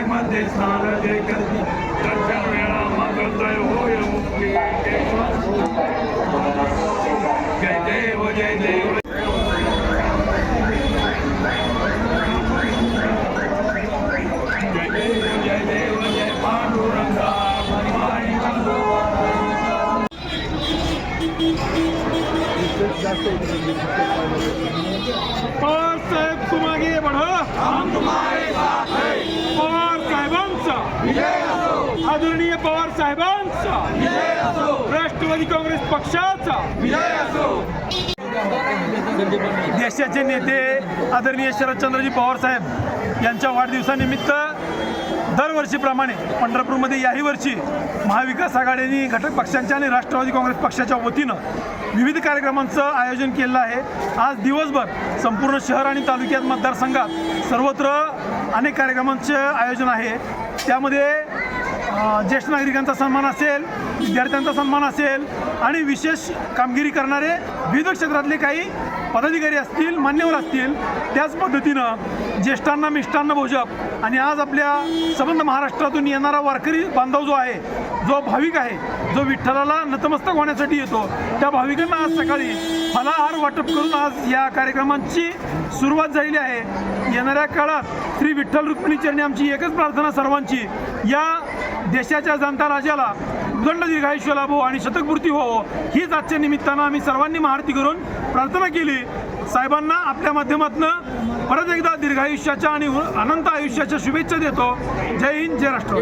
मध्ये स्नान जे करती दर्शन वेळा मंगलजय होय मुक्ती जय देव जय देव जय देव जय पांडुरंगा पवार साहेब तुम आगे बढ़ो, हम तुम्हारे साथ हैं पवार साहेबांचा विजय असो आदरणीय पवार साहेबांचा विजय असो राष्ट्रवादी काँग्रेस पक्षाचा विजय असो देशाचे नेते आदरणीय शरदचंद्रजी पवार साहेब यांच्या वाढदिवसानिमित्त दरवर्षीप्रमाणे पंढरपूरमध्ये याही वर्षी महाविकास आघाडीने घटक पक्षांच्या आणि राष्ट्रवादी काँग्रेस पक्षाच्या वतीनं विविध कार्यक्रमांचं आयोजन केलं आहे। आज दिवसभर संपूर्ण शहर आणि तालुक्यात मतदारसंघात सर्वत्र अनेक कार्यक्रमांचे आयोजन आहे। त्यामध्ये ज्येष्ठ नागरिकांचा सन्मान असेल, विद्यार्थ्यांचा सन्मान असेल आणि विशेष कामगिरी करणारे विविध क्षेत्रातले काही पदाधिकारी असतील, मान्यवर असतील। त्याच पद्धतीनं ज्येष्ठांना मिष्टान्न भोजप आणि आज आपल्या संबंध महाराष्ट्रातून येणारा वारकरी बांधव जो आहे, जो भाविक आहे, जो विठ्ठलाला नतमस्तक होण्यासाठी येतो, त्या भाविकांना आज सकाळी फलाहार वाटप करून आज या कार्यक्रमांची सुरुवात झालेली आहे। येणाऱ्या काळात श्री विठ्ठल रुक्मिणी चरणी आमची एकच प्रार्थना सर्वांची, या देशाच्या जनता राजाला उदंड दीर्घायुष्य लाभो आणि शतकपूर्ती हो, हीच आजच्या निमित्तानं आम्ही सर्वांनी महाआरती करून प्रार्थना केली। साहेबांना आपल्या माध्यमातून परत एकदा दीर्घायुष्याच्या आणि अनंत आयुष्याच्या शुभेच्छा देतो। जय हिंद, जय राष्ट्र।